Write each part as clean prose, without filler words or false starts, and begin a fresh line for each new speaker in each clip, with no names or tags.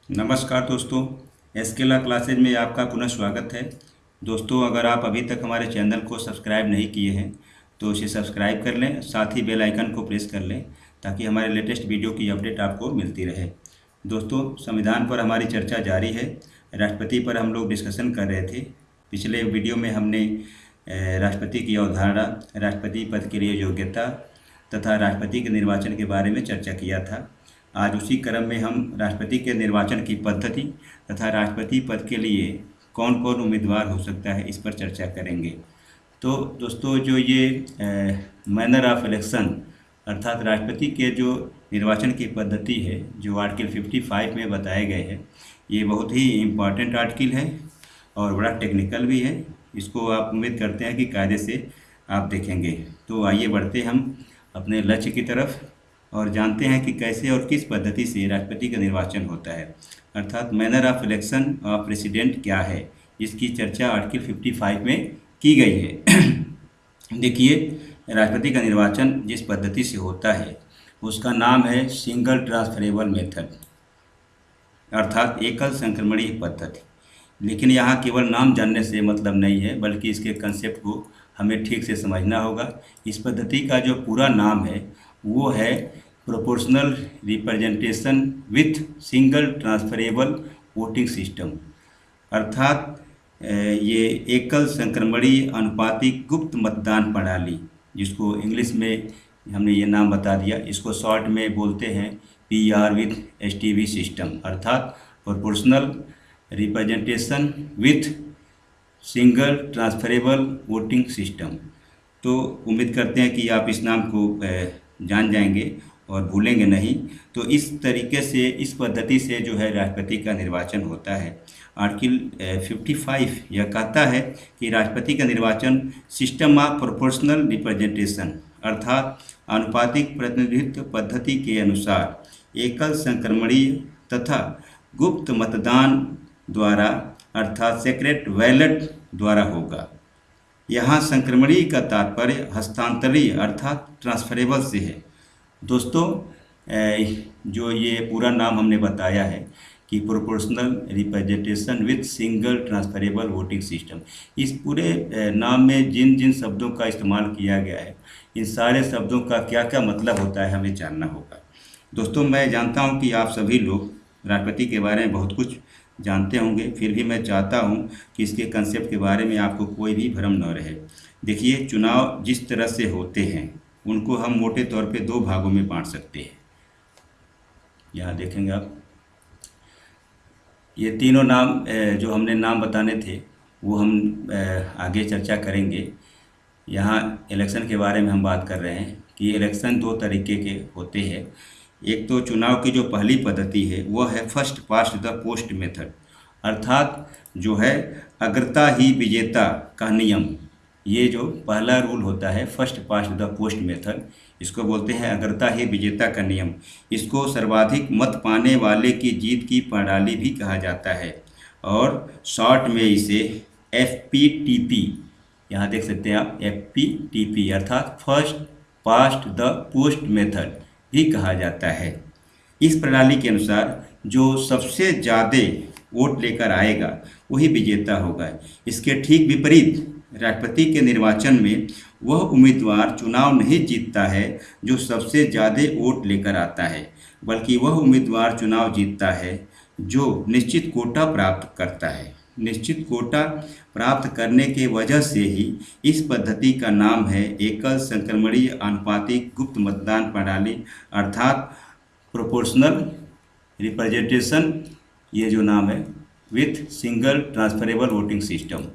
नमस्कार दोस्तों, एसकेला क्लासेज में आपका पुनः स्वागत है। दोस्तों, अगर आप अभी तक हमारे चैनल को सब्सक्राइब नहीं किए हैं तो इसे सब्सक्राइब कर लें, साथ ही बेल आइकन को प्रेस कर लें ताकि हमारे लेटेस्ट वीडियो की अपडेट आपको मिलती रहे। दोस्तों, संविधान पर हमारी चर्चा जारी है। राष्ट्रपति पर हम लोग डिस्कशन कर रहे थे। पिछले वीडियो में हमने राष्ट्रपति की अवधारणा, राष्ट्रपति पद के लिए योग्यता तथा राष्ट्रपति के निर्वाचन के बारे में चर्चा किया था। आज उसी क्रम में हम राष्ट्रपति के निर्वाचन की पद्धति तथा राष्ट्रपति पद के लिए कौन कौन उम्मीदवार हो सकता है, इस पर चर्चा करेंगे। तो दोस्तों, जो ये मैनर ऑफ इलेक्शन अर्थात राष्ट्रपति के जो निर्वाचन की पद्धति है, जो आर्टिकल 55 में बताए गए हैं, ये बहुत ही इम्पॉर्टेंट आर्टिकल है और बड़ा टेक्निकल भी है। इसको आप उम्मीद करते हैं कि कायदे से आप देखेंगे। तो आइए बढ़ते हम अपने लक्ष्य की तरफ और जानते हैं कि कैसे और किस पद्धति से राष्ट्रपति का निर्वाचन होता है, अर्थात manner of election of president क्या है, इसकी चर्चा आर्टिकल 55 में की गई है। देखिए, राष्ट्रपति का निर्वाचन जिस पद्धति से होता है उसका नाम है सिंगल ट्रांसफरेबल मेथड, अर्थात एकल संक्रमणीय पद्धति। लेकिन यहाँ केवल नाम जानने से मतलब नहीं है, बल्कि इसके कंसेप्ट को हमें ठीक से समझना होगा। इस पद्धति का जो पूरा नाम है वो है proportional representation with single transferable voting system, अर्थात ये एकल संक्रमणीय अनुपातिक गुप्त मतदान प्रणाली, जिसको इंग्लिश में हमने ये नाम बता दिया। इसको शॉर्ट में बोलते हैं PR विथ STV सिस्टम, अर्थात proportional representation with single transferable voting system. तो उम्मीद करते हैं कि आप इस नाम को जान जाएंगे और भूलेंगे नहीं। तो इस तरीके से, इस पद्धति से जो है राष्ट्रपति का निर्वाचन होता है। आर्टिकल 55 यह कहता है कि राष्ट्रपति का निर्वाचन सिस्टम ऑफ प्रोपोर्शनल रिप्रेजेंटेशन अर्थात आनुपातिक प्रतिनिधित्व पद्धति के अनुसार एकल संक्रमणीय तथा गुप्त मतदान द्वारा अर्थात सेक्रेट बैलेट द्वारा होगा। यहाँ संक्रमणीय का तात्पर्य हस्तांतरीय अर्थात ट्रांसफरेबल से है। दोस्तों, जो ये पूरा नाम हमने बताया है कि proportional representation with single transferable voting system, इस पूरे नाम में जिन जिन शब्दों का इस्तेमाल किया गया है, इन सारे शब्दों का क्या क्या मतलब होता है हमें जानना होगा। दोस्तों, मैं जानता हूँ कि आप सभी लोग राष्ट्रपति के बारे में बहुत कुछ जानते होंगे, फिर भी मैं चाहता हूँ कि इसके कंसेप्ट के बारे में आपको कोई भी भ्रम न रहे। देखिए, चुनाव जिस तरह से होते हैं उनको हम मोटे तौर पे दो भागों में बांट सकते हैं। यहाँ देखेंगे आप, ये तीनों नाम जो हमने नाम बताने थे वो हम आगे चर्चा करेंगे। यहाँ इलेक्शन के बारे में हम बात कर रहे हैं कि इलेक्शन दो तरीके के होते हैं। एक तो चुनाव की जो पहली पद्धति है वह है first past the post method, अर्थात जो है अग्रता ही विजेता का नियम। ये जो पहला रूल होता है first past the post method, इसको बोलते हैं अग्रता ही विजेता का नियम। इसको सर्वाधिक मत पाने वाले की जीत की प्रणाली भी कहा जाता है और शॉर्ट में इसे FPTP, यहाँ देख सकते हैं आप, FPTP अर्थात first past the post method भी कहा जाता है। इस प्रणाली के अनुसार जो सबसे ज़्यादा वोट लेकर आएगा वही विजेता होगा। इसके ठीक विपरीत राष्ट्रपति के निर्वाचन में वह उम्मीदवार चुनाव नहीं जीतता है जो सबसे ज़्यादा वोट लेकर आता है, बल्कि वह उम्मीदवार चुनाव जीतता है जो निश्चित कोटा प्राप्त करता है। निश्चित कोटा प्राप्त करने के वजह से ही इस पद्धति का नाम है एकल संक्रमणीय आनुपातिक गुप्त मतदान प्रणाली, अर्थात प्रोपोर्शनल रिप्रेजेंटेशन, ये जो नाम है with single transferable voting system.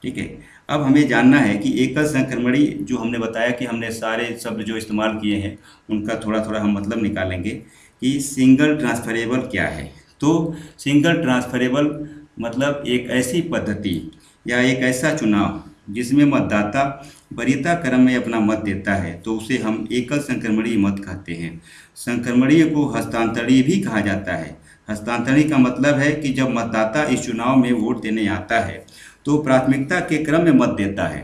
ठीक है, अब हमें जानना है कि एकल संक्रमणीय, जो हमने बताया कि हमने सारे शब्द जो इस्तेमाल किए हैं उनका थोड़ा थोड़ा हम मतलब निकालेंगे कि सिंगल ट्रांसफरेबल क्या है। तो सिंगल ट्रांसफरेबल मतलब एक ऐसी पद्धति या एक ऐसा चुनाव जिसमें मतदाता वरीयता क्रम में अपना मत देता है, तो उसे हम एकल संक्रमणीय मत कहते हैं। संक्रमणीय को हस्तांतरणीय भी कहा जाता है। हस्तांतरणीय का मतलब है कि जब मतदाता इस चुनाव में वोट देने आता है तो प्राथमिकता के क्रम में मत देता है,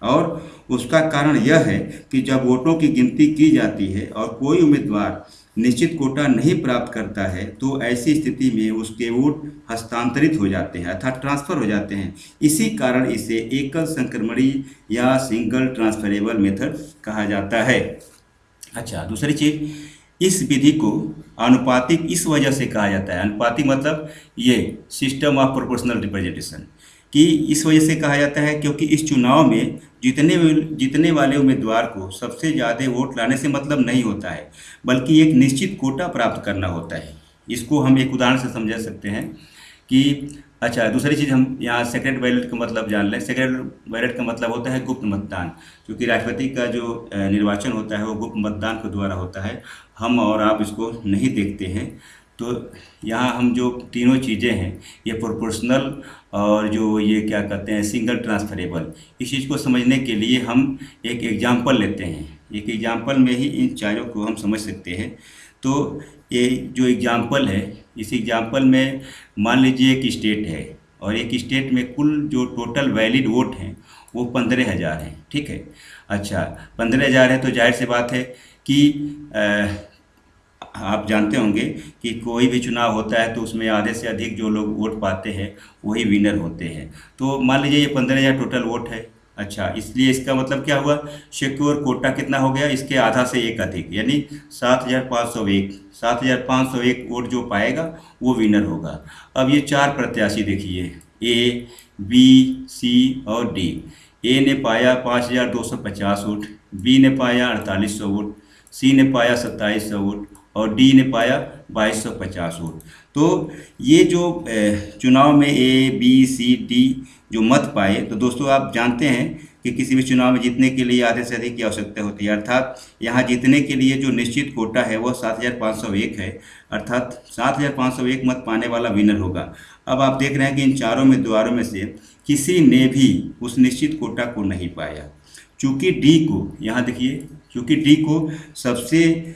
और उसका कारण यह है कि जब वोटों की गिनती की जाती है और कोई उम्मीदवार निश्चित कोटा नहीं प्राप्त करता है तो ऐसी स्थिति में उसके वोट हस्तांतरित हो जाते हैं अर्थात ट्रांसफर हो जाते हैं। इसी कारण इसे एकल संक्रमणी या सिंगल ट्रांसफरेबल मेथड कहा जाता है। अच्छा, दूसरी चीज, इस विधि को आनुपातिक इस वजह से कहा जाता है। आनुपातिक मतलब ये सिस्टम ऑफ प्रोपोर्शनल रिप्रेजेंटेशन कि इस वजह से कहा जाता है क्योंकि इस चुनाव में जीतने वाले उम्मीदवार को सबसे ज़्यादा वोट लाने से मतलब नहीं होता है, बल्कि एक निश्चित कोटा प्राप्त करना होता है। इसको हम एक उदाहरण से समझा सकते हैं कि अच्छा, दूसरी चीज़ हम यहाँ सेक्रेट बैलेट का मतलब जान लें। सेक्रेट बैलेट का मतलब होता है गुप्त मतदान, क्योंकि राष्ट्रपति का जो निर्वाचन होता है वो गुप्त मतदान के द्वारा होता है, हम और आप इसको नहीं देखते हैं। तो यहाँ हम जो तीनों चीज़ें हैं, ये प्रोपोर्शनल और जो ये क्या कहते हैं सिंगल ट्रांसफरेबल, इस चीज़ को समझने के लिए हम एक एग्जाम्पल लेते हैं। एक एग्जाम्पल में ही इन चारों को हम समझ सकते हैं। तो ये जो एग्जाम्पल है, इस एग्जाम्पल में मान लीजिए एक स्टेट है और एक स्टेट में कुल जो टोटल वैलिड वोट हैं वो 15,000 हैं, ठीक है। अच्छा, 15,000 है तो जाहिर सी बात है कि आप जानते होंगे कि कोई भी चुनाव होता है तो उसमें आधे से अधिक जो लोग वोट पाते हैं वही विनर होते हैं। तो मान लीजिए ये 15,000 टोटल वोट है। अच्छा, इसलिए इसका मतलब क्या हुआ, सिक्योर कोटा कितना हो गया, इसके आधा से एक अधिक, यानी 7,501 वोट जो पाएगा वो विनर होगा। अब ये चार प्रत्याशी देखिए, ए, बी, सी और डी। ए ने पाया 5,250 वोट, बी ने पाया 4,800 वोट, सी ने पाया 2,700 वोट और डी ने पाया 2,250 वोट। तो ये जो चुनाव में ए, बी, सी, डी जो मत पाए, तो दोस्तों आप जानते हैं कि किसी भी चुनाव में जीतने के लिए आधे से अधिक की आवश्यकता होती है, अर्थात यहाँ जीतने के लिए जो निश्चित कोटा है वो 7,501 है, अर्थात 7,501 मत पाने वाला विनर होगा। अब आप देख रहे हैं कि इन चारों उम्मीदवारों में से किसी ने भी उस निश्चित कोटा को नहीं पाया। चूँकि डी को, यहाँ देखिए, चूँकि डी को सबसे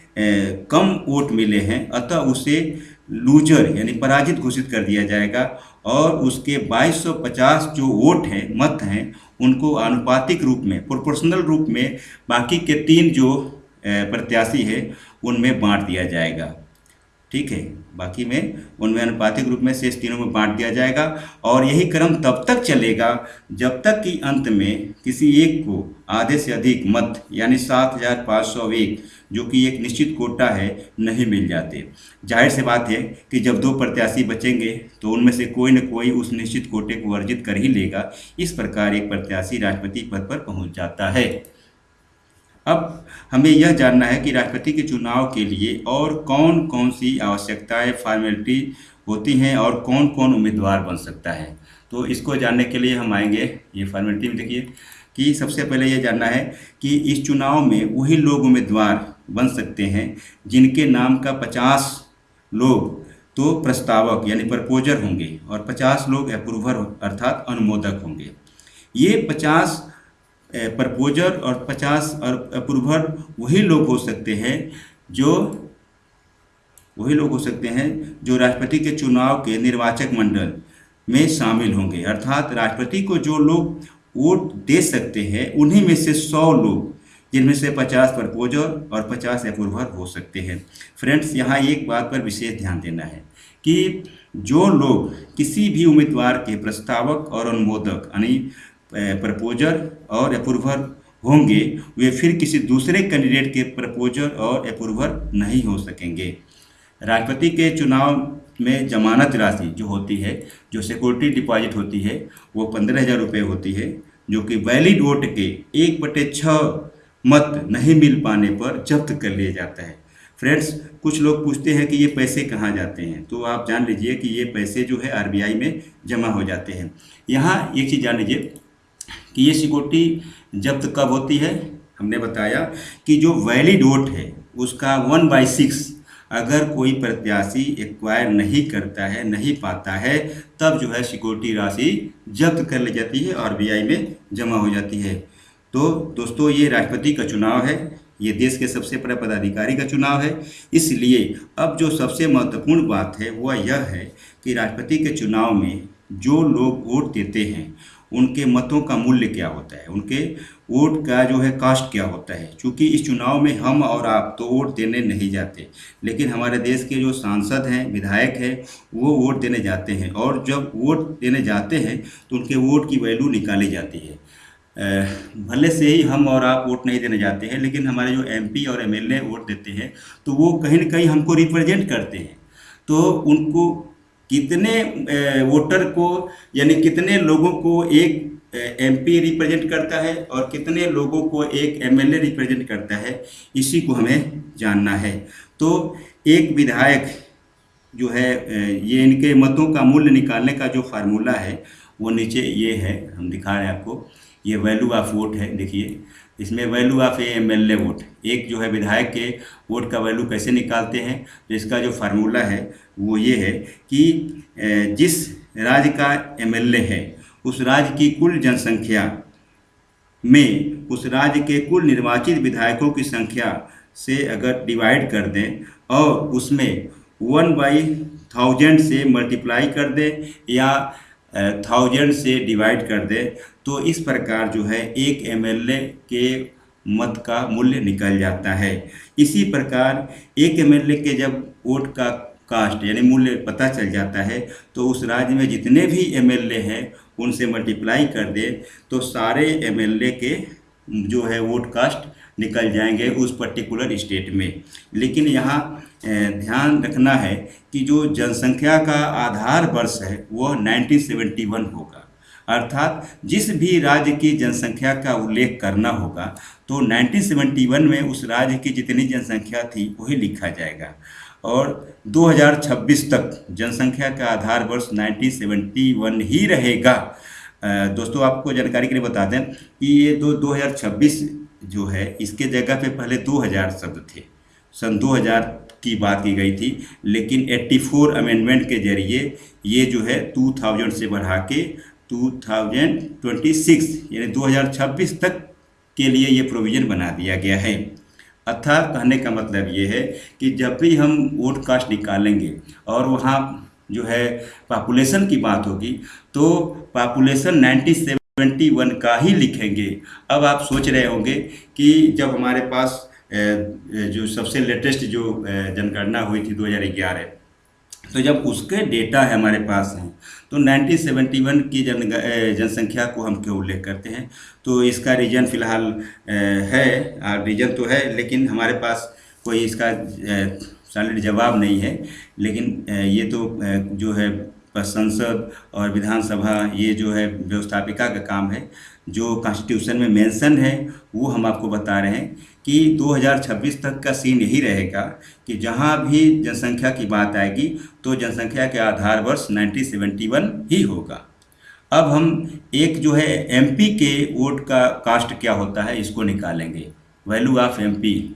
कम वोट मिले हैं, अतः उसे लूजर यानी पराजित घोषित कर दिया जाएगा और उसके 2,250 जो वोट हैं, मत हैं, उनको आनुपातिक रूप में, प्रोपोर्शनल रूप में बाकी के 3 जो प्रत्याशी है उनमें बांट दिया जाएगा, ठीक है। बाकी में उनमें आनुपातिक रूप में शेष तीनों में बांट दिया जाएगा और यही क्रम तब तक चलेगा जब तक कि अंत में किसी एक को आधे से अधिक मत यानी 7,501 जो कि एक निश्चित कोटा है नहीं मिल जाते। जाहिर सी बात है कि जब 2 प्रत्याशी बचेंगे तो उनमें से कोई न कोई उस निश्चित कोटे को अर्जित कर ही लेगा। इस प्रकार एक प्रत्याशी राष्ट्रपति पद पर पहुंच जाता है। अब हमें यह जानना है कि राष्ट्रपति के चुनाव के लिए और कौन कौन सी आवश्यकताएं, फॉर्मेलिटी होती हैं और कौन कौन उम्मीदवार बन सकता है। तो इसको जानने के लिए हम आएंगे ये फॉर्मेलिटी में। देखिए कि सबसे पहले ये जानना है कि इस चुनाव में वही लोग उम्मीदवार बन सकते हैं जिनके नाम का 50 लोग तो प्रस्तावक यानी प्रपोजर होंगे और 50 लोग अप्रूवर अर्थात अनुमोदक होंगे। ये 50 प्रपोजर और 50 और अप्रूवर वही लोग हो सकते हैं जो राष्ट्रपति के चुनाव के निर्वाचक मंडल में शामिल होंगे, अर्थात राष्ट्रपति को जो लोग वोट दे सकते हैं उन्हीं में से 100 लोग, जिनमें से 50 प्रपोजर और 50 अप्रूवर हो सकते हैं। फ्रेंड्स, यहाँ एक बात पर विशेष ध्यान देना है कि जो लोग किसी भी उम्मीदवार के प्रस्तावक और अनुमोदक यानी प्रपोजर और अप्रूवर होंगे, वे फिर किसी दूसरे कैंडिडेट के प्रपोजर और अप्रूवर नहीं हो सकेंगे। राष्ट्रपति के चुनाव में जमानत राशि जो होती है, जो सिक्योरिटी डिपॉजिट होती है, वो 15,000 रुपये होती है, जो कि वैलिड वोट के 1/6 मत नहीं मिल पाने पर जब्त कर लिया जाता है। फ्रेंड्स, कुछ लोग पूछते हैं कि ये पैसे कहाँ जाते हैं, तो आप जान लीजिए कि ये पैसे जो है RBI में जमा हो जाते हैं। यहाँ एक चीज़ जान लीजिए कि ये सिक्योरिटी जब्त कब होती है। हमने बताया कि जो वैलिड वोट है उसका 1/6 अगर कोई प्रत्याशी एक्वायर नहीं करता है, नहीं पाता है, तब जो है सिक्योरिटी राशि जब्त कर ली जाती है और RBI में जमा हो जाती है। तो दोस्तों, ये राष्ट्रपति का चुनाव है, ये देश के सबसे बड़े पदाधिकारी का चुनाव है। इसलिए अब जो सबसे महत्वपूर्ण बात है वह यह है कि राष्ट्रपति के चुनाव में जो लोग वोट देते हैं उनके मतों का मूल्य क्या होता है, उनके वोट का जो है कास्ट क्या होता है। क्योंकि इस चुनाव में हम और आप तो वोट देने नहीं जाते, लेकिन हमारे देश के जो सांसद हैं, विधायक हैं, वो वोट देने जाते हैं, और जब वोट देने जाते हैं तो उनके वोट की वैल्यू निकाली जाती है। भले से ही हम और आप वोट नहीं देने जाते हैं, लेकिन हमारे जो एमपी और एमएलए वोट देते हैं तो वो कहीं न कहीं हमको रिप्रेजेंट करते हैं। तो उनको कितने वोटर को, यानी कितने लोगों को एक एमपी रिप्रेजेंट करता है और कितने लोगों को एक एमएलए रिप्रेजेंट करता है, इसी को हमें जानना है। तो एक विधायक जो है, ये इनके मतों का मूल्य निकालने का जो फार्मूला है वो नीचे ये है, हम दिखा रहे हैं आपको। ये वैल्यू ऑफ वोट है, देखिए इसमें वैल्यू ऑफ एमएलए वोट, एक जो है विधायक के वोट का वैल्यू कैसे निकालते हैं। तो इसका जो फार्मूला है वो ये है कि जिस राज्य का एमएलए है उस राज्य की कुल जनसंख्या में उस राज्य के कुल निर्वाचित विधायकों की संख्या से अगर डिवाइड कर दें और उसमें 1/1000 से मल्टीप्लाई कर दें या 1000 से डिवाइड कर दें, तो इस प्रकार जो है एक एमएलए के मत का मूल्य निकल जाता है। इसी प्रकार एक एमएलए के जब वोट का कास्ट यानी मूल्य पता चल जाता है तो उस राज्य में जितने भी एमएलए हैं उनसे मल्टीप्लाई कर दे तो सारे एमएलए के जो है वोट कास्ट निकल जाएंगे उस पर्टिकुलर स्टेट में। लेकिन यहाँ ध्यान रखना है कि जो जनसंख्या का आधार वर्ष है वह 1971 होगा, अर्थात जिस भी राज्य की जनसंख्या का उल्लेख करना होगा तो 1971 में उस राज्य की जितनी जनसंख्या थी वही लिखा जाएगा, और 2026 तक जनसंख्या का आधार वर्ष 1971 ही रहेगा। दोस्तों आपको जानकारी के लिए बता दें कि ये 2026 जो है इसके जगह पे पहले 2000 शब्द थे, सन 2000 की बात की गई थी, लेकिन 84 अमेंडमेंट के जरिए ये जो है 2000 से बढ़ा के 2026 यानी 2026 तक के लिए ये प्रोविज़न बना दिया गया है। अर्थात कहने का मतलब ये है कि जब भी हम वोट कास्ट निकालेंगे और वहाँ जो है पॉपुलेशन की बात होगी तो पॉपुलेशन 1971 का ही लिखेंगे। अब आप सोच रहे होंगे कि जब हमारे पास जो सबसे लेटेस्ट जो जनगणना हुई थी 2011, तो जब उसके डेटा है हमारे पास हैं तो 1971 की जनसंख्या को हम क्यों उल्लेख करते हैं। तो इसका रीज़न फ़िलहाल है, रीज़न तो है लेकिन हमारे पास कोई इसका सॉलिड जवाब नहीं है। लेकिन ये तो जो है संसद और विधानसभा ये जो है व्यवस्थापिका का काम है, जो कॉन्स्टिट्यूशन में मेंशन है वो हम आपको बता रहे हैं कि 2026 तक का सीन यही रहेगा कि जहाँ भी जनसंख्या की बात आएगी तो जनसंख्या के आधार वर्ष 1971 ही होगा। अब हम एक जो है एमपी के वोट का कास्ट क्या होता है इसको निकालेंगे, value of MP,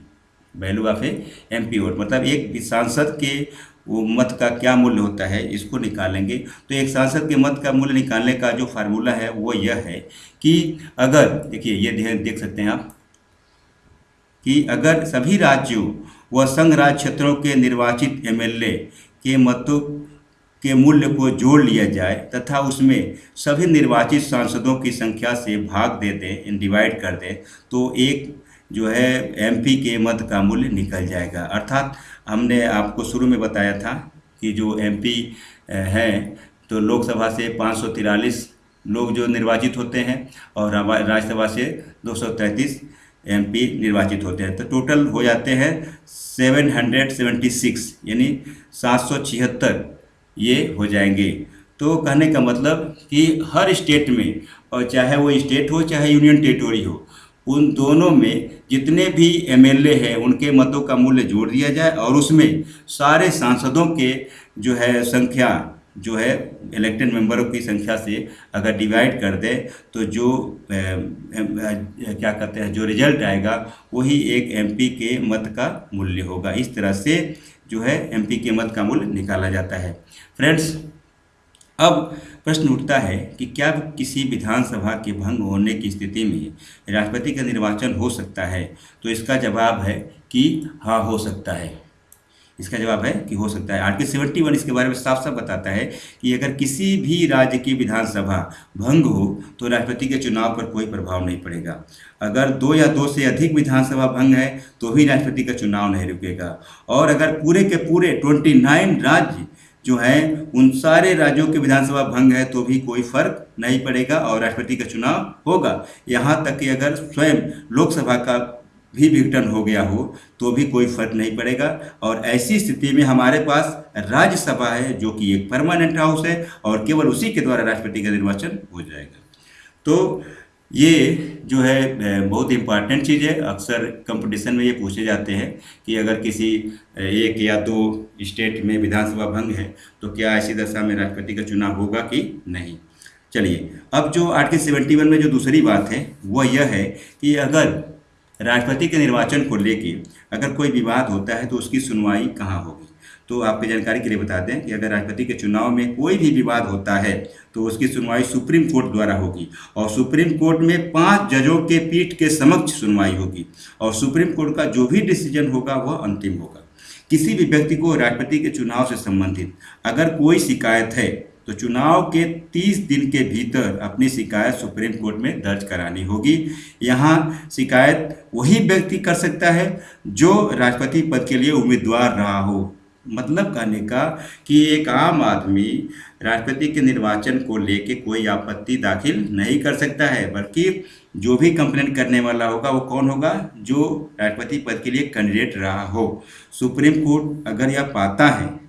value of MP vote मतलब एक सांसद के वो मत का क्या मूल्य होता है इसको निकालेंगे। तो एक सांसद के मत का मूल्य निकालने का जो फार्मूला है वो यह है कि अगर देखिए ये देख सकते हैं आप कि अगर सभी राज्यों व संघ राज्य क्षेत्रों के निर्वाचित एमएलए के मतों के मूल्य को जोड़ लिया जाए तथा उसमें सभी निर्वाचित सांसदों की संख्या से भाग दे दें, डिवाइड कर दें, तो एक जो है एमपी के मत का मूल्य निकल जाएगा। अर्थात हमने आपको शुरू में बताया था कि जो एमपी हैं तो लोकसभा से 543 लोग जो निर्वाचित होते हैं और राज्यसभा से 233 एमपी निर्वाचित होते हैं, तो टोटल हो जाते हैं 776 यानी 776 ये हो जाएंगे। तो कहने का मतलब कि हर स्टेट में, और चाहे वो स्टेट हो चाहे यूनियन टेरिटोरी हो, उन दोनों में जितने भी एमएलए हैं उनके मतों का मूल्य जोड़ दिया जाए और उसमें सारे सांसदों के जो है संख्या जो है इलेक्टेड मेंबरों की संख्या से अगर डिवाइड कर दे तो जो क्या कहते हैं जो रिजल्ट आएगा वही एक एमपी के मत का मूल्य होगा। इस तरह से जो है एमपी के मत का मूल्य निकाला जाता है। फ्रेंड्स, अब प्रश्न उठता है कि क्या किसी विधानसभा के भंग होने की स्थिति में राष्ट्रपति का निर्वाचन हो सकता है। तो इसका जवाब है कि हाँ, हो सकता है। इसका जवाब है कि हो सकता है। आर्टिकल 71 इसके बारे में साफ साफ बताता है कि अगर किसी भी राज्य की विधानसभा भंग हो तो राष्ट्रपति के चुनाव पर कोई प्रभाव नहीं पड़ेगा। अगर 2 या 2 से अधिक विधानसभा भंग है तो भी राष्ट्रपति का चुनाव नहीं रुकेगा। और अगर पूरे के पूरे 29 राज्य जो हैं उन सारे राज्यों के विधानसभा भंग है तो भी कोई फर्क नहीं पड़ेगा और राष्ट्रपति का चुनाव होगा। यहाँ तक कि अगर स्वयं लोकसभा का भी विघटन हो गया हो तो भी कोई फर्क नहीं पड़ेगा। और ऐसी स्थिति में हमारे पास राज्यसभा है जो कि एक परमानेंट हाउस है और केवल उसी के द्वारा राष्ट्रपति का निर्वाचन हो जाएगा। तो ये जो है बहुत इंपॉर्टेंट चीज़ है। अक्सर कंपटीशन में ये पूछे जाते हैं कि अगर किसी 1 या 2 स्टेट में विधानसभा भंग है तो क्या ऐसी दशा में राष्ट्रपति का चुनाव होगा कि नहीं। चलिए, अब जो आर्टिकल 71 में जो दूसरी बात है वह यह है कि अगर राष्ट्रपति के निर्वाचन को लेके अगर कोई विवाद होता है तो उसकी सुनवाई कहाँ होगी। तो आपकी जानकारी के लिए बता दें कि अगर राष्ट्रपति के चुनाव में कोई भी विवाद होता है तो उसकी सुनवाई सुप्रीम कोर्ट द्वारा होगी और सुप्रीम कोर्ट में 5 जजों के पीठ के समक्ष सुनवाई होगी और सुप्रीम कोर्ट का जो भी डिसीजन होगा वह अंतिम होगा। किसी भी व्यक्ति को राष्ट्रपति के चुनाव से संबंधित अगर कोई शिकायत है तो चुनाव के 30 दिन के भीतर अपनी शिकायत सुप्रीम कोर्ट में दर्ज करानी होगी। यहाँ शिकायत वही व्यक्ति कर सकता है जो राष्ट्रपति पद के लिए उम्मीदवार रहा हो। मतलब कहने का कि एक आम आदमी राष्ट्रपति के निर्वाचन को लेके कोई आपत्ति दाखिल नहीं कर सकता है, बल्कि जो भी कंप्लेंट करने वाला होगा वो कौन होगा, जो राष्ट्रपति पद के लिए कैंडिडेट रहा हो। सुप्रीम कोर्ट अगर यह पाता है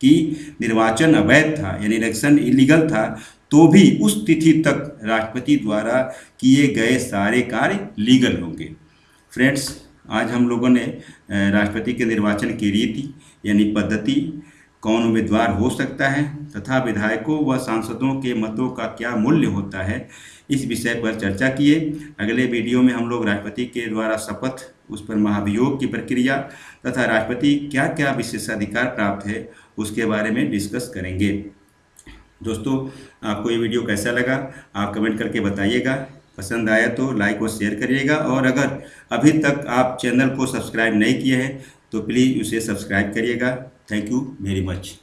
कि निर्वाचन अवैध था यानी इलेक्शन इलीगल था तो भी उस तिथि तक राष्ट्रपति द्वारा किए गए सारे कार्य लीगल होंगे। फ्रेंड्स, आज हम लोगों ने राष्ट्रपति के निर्वाचन की रीति यानी पद्धति, कौन उम्मीदवार हो सकता है तथा विधायकों व सांसदों के मतों का क्या मूल्य होता है, इस विषय पर चर्चा किए। अगले वीडियो में हम लोग राष्ट्रपति के द्वारा शपथ, उस पर महाभियोग की प्रक्रिया तथा राष्ट्रपति क्या क्या विशेषाधिकार प्राप्त है उसके बारे में डिस्कस करेंगे। दोस्तों, आपको ये वीडियो कैसा लगा आप कमेंट करके बताइएगा। पसंद आया तो लाइक और शेयर करिएगा और अगर अभी तक आप चैनल को सब्सक्राइब नहीं किए हैं तो प्लीज़ उसे सब्सक्राइब करिएगा। Thank you very much.